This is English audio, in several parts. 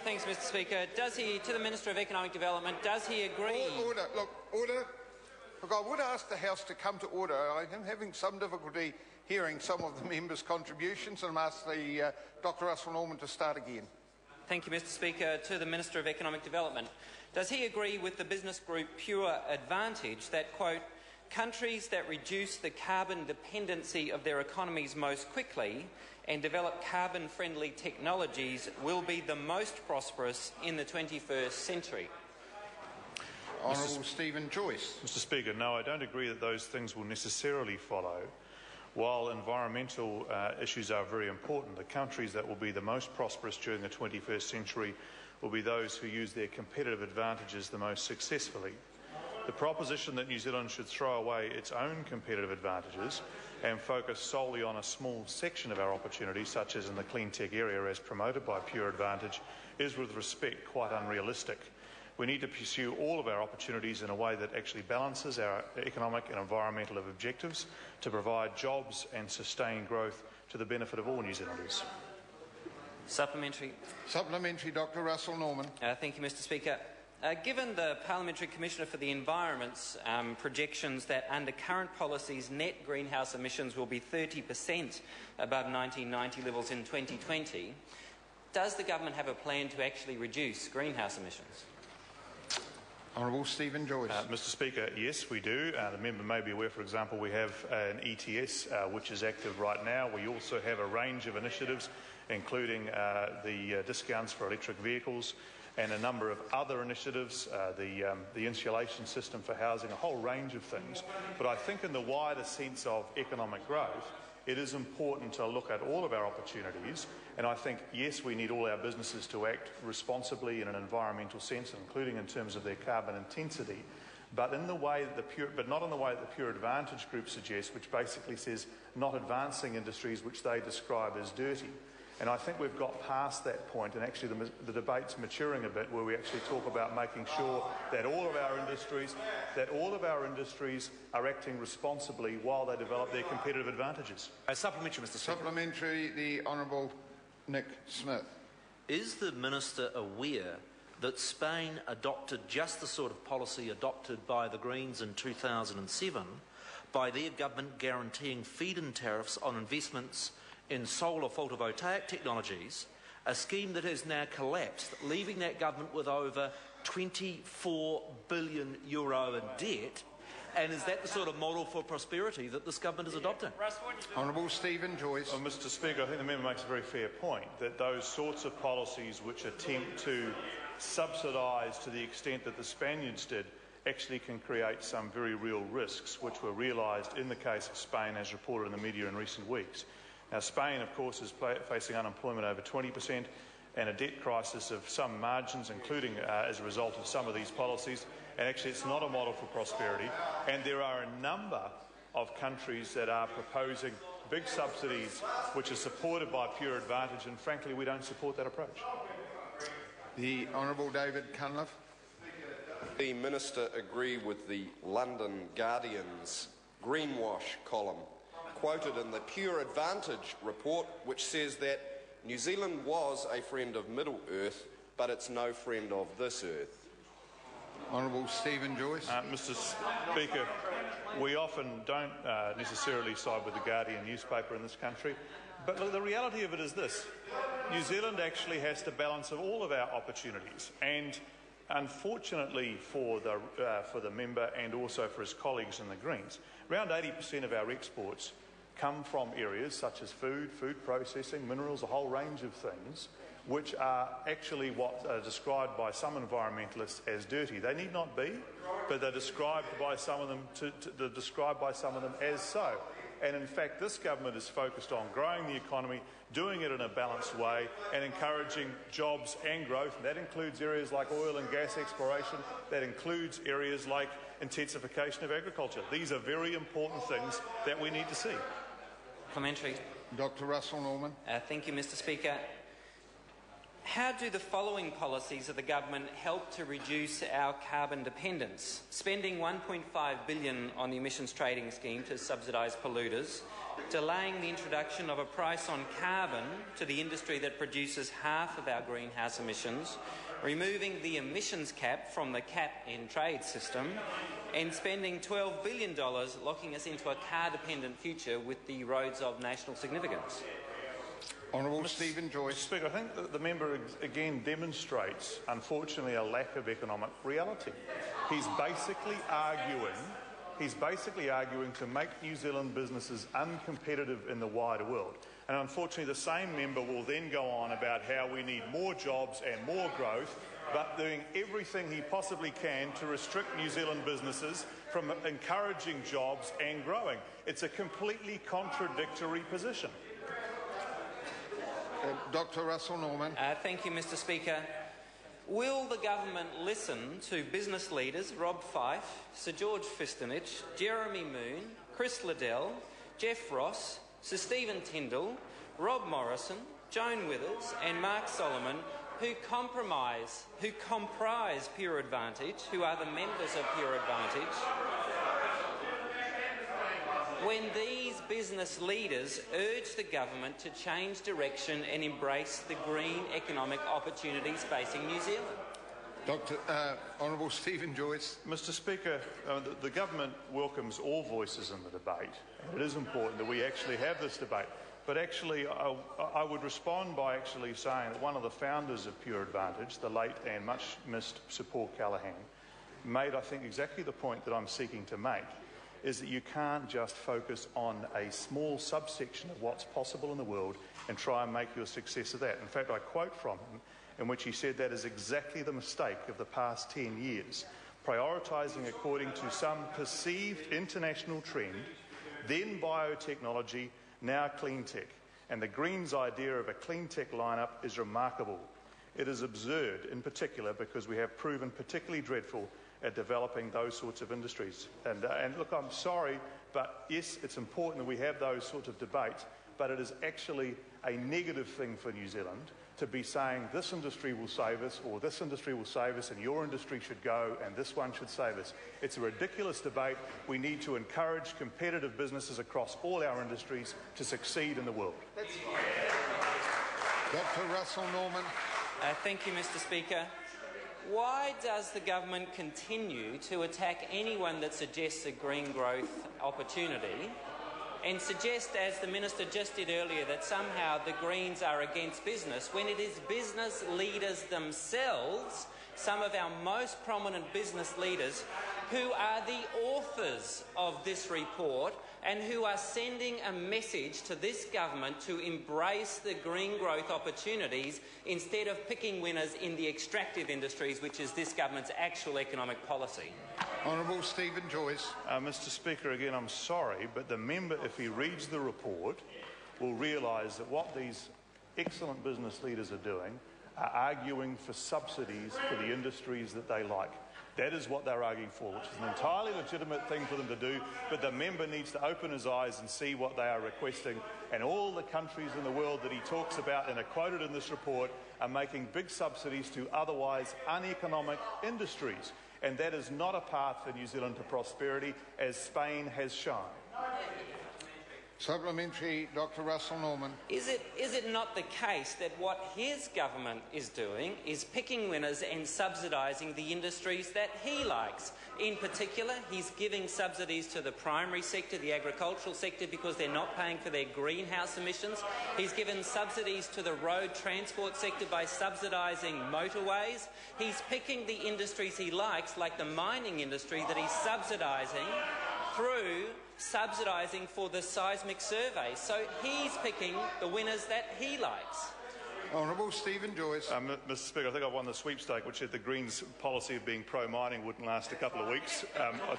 Thanks, Mr Speaker. To the Minister of Economic Development, does he agree? Order. Look, I would ask the House to come to order. I am having some difficulty hearing some of the members' contributions, and I'm asking Dr Russel Norman to start again. Thank you, Mr Speaker. To the Minister of Economic Development, does he agree with the business group Pure Advantage that, quote, countries that reduce the carbon dependency of their economies most quickly and develop carbon-friendly technologies will be the most prosperous in the 21st century? Honourable Stephen Joyce. Mr Speaker, no, I don't agree that those things will necessarily follow. While environmental issues are very important, the countries that will be the most prosperous during the 21st century will be those who use their competitive advantages the most successfully. The proposition that New Zealand should throw away its own competitive advantages and focus solely on a small section of our opportunities, such as in the clean tech area as promoted by Pure Advantage, is with respect quite unrealistic. We need to pursue all of our opportunities in a way that actually balances our economic and environmental objectives to provide jobs and sustain growth to the benefit of all New Zealanders. Supplementary. Supplementary, Dr Russel Norman. Thank you, Mr Speaker. Given the Parliamentary Commissioner for the Environment's projections that under current policies net greenhouse emissions will be 30% above 1990 levels in 2020, does the government have a plan to actually reduce greenhouse emissions? Honourable Stephen Joyce. Mr Speaker, yes, we do. The member may be aware, for example, we have an ETS which is active right now. We also have a range of initiatives, including the discounts for electric vehicles and a number of other initiatives, the insulation system for housing, a whole range of things. But I think in the wider sense of economic growth, it is important to look at all of our opportunities, and I think, yes, we need all our businesses to act responsibly in an environmental sense, including in terms of their carbon intensity, but in the way that not in the way that the Pure Advantage Group suggests, which basically says not advancing industries which they describe as dirty. And I think we've got past that point, and actually the debate's maturing a bit, where we actually talk about making sure that all of our industries are acting responsibly while they develop their competitive advantages. Supplementary, Mr Speaker. Supplementary, the Honourable Nick Smith. Is the Minister aware that Spain adopted just the sort of policy adopted by the Greens in 2007 by their government guaranteeing feed-in tariffs on investments in solar photovoltaic technologies, a scheme that has now collapsed, leaving that government with over €24 billion in debt? And is that the sort of model for prosperity that this government is adopting? Honourable Stephen Joyce. Mr Speaker, I think the member makes a very fair point that those sorts of policies which attempt to subsidise to the extent that the Spaniards did actually can create some very real risks, which were realised in the case of Spain, as reported in the media in recent weeks. Now, Spain, of course, is facing unemployment over 20% and a debt crisis of some margins, including as a result of some of these policies. And actually, it's not a model for prosperity. And there are a number of countries that are proposing big subsidies which are supported by Pure Advantage, and frankly, we don't support that approach. The Honourable David Cunliffe. The Minister agree with the London Guardian's greenwash column, quoted in the Pure Advantage report, which says that New Zealand was a friend of Middle Earth, but it's no friend of this earth. Honourable Stephen Joyce. Mr Speaker, we often don't necessarily side with the Guardian newspaper in this country, but look, the reality of it is this. New Zealand actually has to balance all of our opportunities, and unfortunately for the member and also for his colleagues in the Greens, around 80% of our exports come from areas such as food processing, minerals, a whole range of things, which are actually what are described by some environmentalists as dirty. They need not be, but they're described by some of them as so. And in fact, this government is focused on growing the economy, doing it in a balanced way, and encouraging jobs and growth. And that includes areas like oil and gas exploration. That includes areas like intensification of agriculture. These are very important things that we need to see. Commentary. Dr. Russel Norman. Thank you, Mr. Speaker. How do the following policies of the government help to reduce our carbon dependence? Spending $1.5 billion on the emissions trading scheme to subsidise polluters, delaying the introduction of a price on carbon to the industry that produces half of our greenhouse emissions, removing the emissions cap from the cap-and-trade system, and spending $12 billion locking us into a car-dependent future with the roads of national significance. Honourable Stephen Joyce. Speaker, I think that the member again demonstrates, unfortunately, a lack of economic reality. He's basically arguing to make New Zealand businesses uncompetitive in the wider world. And unfortunately, the same member will then go on about how we need more jobs and more growth, but doing everything he possibly can to restrict New Zealand businesses from encouraging jobs and growing. It's a completely contradictory position. Dr. Russell Norman. Thank you, Mr. Speaker. Will the government listen to business leaders Rob Fife, Sir George Fistenich, Jeremy Moon, Chris Liddell, Jeff Ross, Sir Stephen Tyndall, Rob Morrison, Joan Withers and Mark Solomon, who comprise Pure Advantage, who are the members of Pure Advantage, when these business leaders urge the government to change direction and embrace the green economic opportunities facing New Zealand? Honourable Stephen Joyce. Mr. Speaker, the government welcomes all voices in the debate, and it is important that we actually have this debate. But actually, I would respond by actually saying that one of the founders of Pure Advantage, the late and much missed Sir Paul Callaghan, made, I think, exactly the point that I'm seeking to make, is that you can't just focus on a small subsection of what's possible in the world and try and make your success of that. In fact, I quote from him in which he said that is exactly the mistake of the past 10 years, prioritising according to some perceived international trend, then biotechnology, now clean tech. And the Greens' idea of a clean tech lineup is remarkable. It is absurd, in particular, because we have proven particularly dreadful at developing those sorts of industries. And look, I'm sorry, but yes, it's important that we have those sorts of debates, but it is actually a negative thing for New Zealand to be saying this industry will save us, or this industry will save us, and your industry should go, and this one should save us. It's a ridiculous debate. We need to encourage competitive businesses across all our industries to succeed in the world. Dr. Russell Norman. Thank you, Mr. Speaker. Why does the government continue to attack anyone that suggests a green growth opportunity and suggest, as the Minister just did earlier, that somehow the Greens are against business when it is business leaders themselves, some of our most prominent business leaders, who are the authors of this report and who are sending a message to this government to embrace the green growth opportunities instead of picking winners in the extractive industries, which is this government's actual economic policy? Honourable Stephen Joyce. Mr. Speaker, again, I'm sorry, but the member, if he reads the report, will realise that what these excellent business leaders are doing are arguing for subsidies for the industries that they like. That is what they're arguing for, which is an entirely legitimate thing for them to do, but the member needs to open his eyes and see what they are requesting. And all the countries in the world that he talks about and are quoted in this report are making big subsidies to otherwise uneconomic industries. And that is not a path for New Zealand to prosperity, as Spain has shown. Supplementary, Dr. Russell Norman. Is it not the case that what his government is doing is picking winners and subsidising the industries that he likes? In particular, he's giving subsidies to the primary sector, the agricultural sector, because they're not paying for their greenhouse emissions. He's given subsidies to the road transport sector by subsidising motorways. He's picking the industries he likes, like the mining industry, that he's subsidising through subsidising for the seismic survey. So he's picking the winners that he likes. Honourable Stephen Joyce. Mr. Speaker, I think I won the sweepstake, which said the Greens' policy of being pro-mining wouldn't last a couple of weeks. I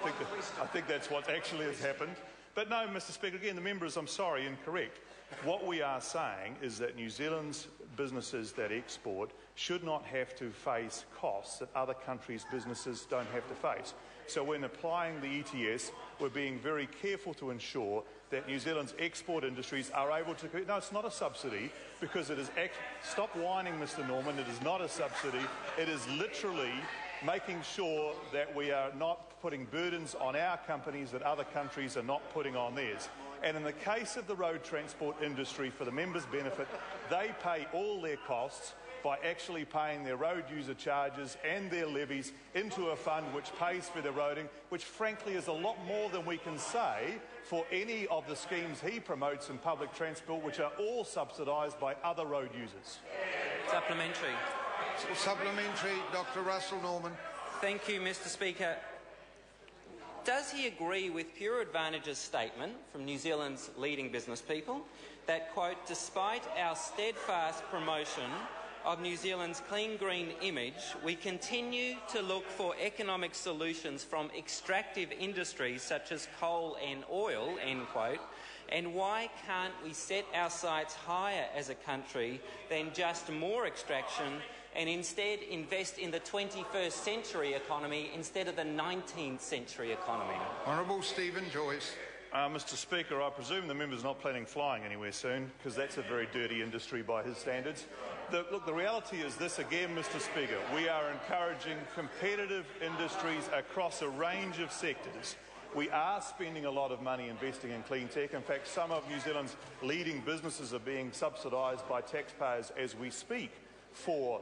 think that's what actually has happened. But no, Mr. Speaker, again, the member is, I'm sorry, incorrect. What we are saying is that New Zealand's businesses that export should not have to face costs that other countries' businesses don't have to face. So when applying the ETS, we're being very careful to ensure that New Zealand's export industries are able to... No, it's not a subsidy, because it is... Stop whining, Mr. Norman. It is not a subsidy. It is literally making sure that we are not putting burdens on our companies that other countries are not putting on theirs. And in the case of the road transport industry, for the members' benefit, they pay all their costs by actually paying their road user charges and their levies into a fund which pays for their roading, which frankly is a lot more than we can say for any of the schemes he promotes in public transport, which are all subsidised by other road users. Supplementary. Supplementary, Dr. Russell Norman. Thank you, Mr. Speaker. Does he agree with Pure Advantage's statement from New Zealand's leading business people that, quote, despite our steadfast promotion of New Zealand's clean green image, we continue to look for economic solutions from extractive industries such as coal and oil, end quote, and why can't we set our sights higher as a country than just more extraction and instead invest in the 21st century economy instead of the 19th century economy? Honourable Stephen Joyce. Mr. Speaker, I presume the member's not planning flying anywhere soon, because that's a very dirty industry by his standards. Look, the reality is this again, Mr. Speaker. We are encouraging competitive industries across a range of sectors. We are spending a lot of money investing in clean tech. In fact, some of New Zealand's leading businesses are being subsidised by taxpayers as we speak for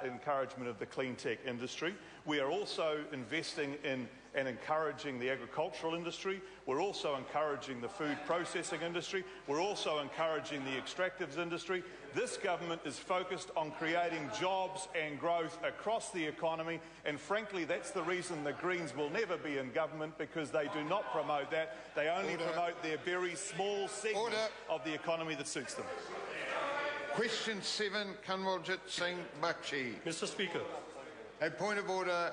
encouragement of the clean tech industry. We are also investing in and encouraging the agricultural industry. We're also encouraging the food processing industry. We're also encouraging the extractives industry. This government is focused on creating jobs and growth across the economy, and frankly that's the reason the Greens will never be in government, because they do not promote that. They only promote their very small segment of the economy that suits them. Question 7, Kanwaljit Singh Bakshi. Mr. Speaker. A point of order,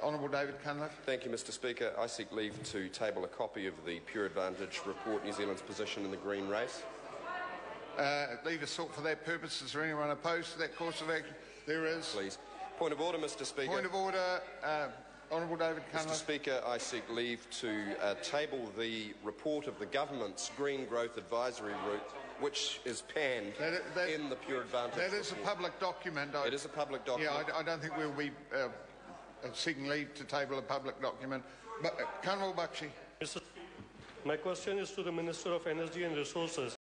Honourable David Cunliffe. Thank you, Mr. Speaker. I seek leave to table a copy of the Pure Advantage report, New Zealand's position in the green race. Leave is sought for that purpose. Is there anyone opposed to that course of action? There is. Please. Point of order, Mr. Speaker. Point of order, Honourable David Cunliffe. Mr. Speaker, I seek leave to table the report of the government's Green Growth Advisory Group, which is panned in the Pure Advantage That is report. a public document. It is a public document. Yeah, I don't think we'll be seeking leave to table a public document. But Kanwal Bakshi. My question is to the Minister of Energy and Resources.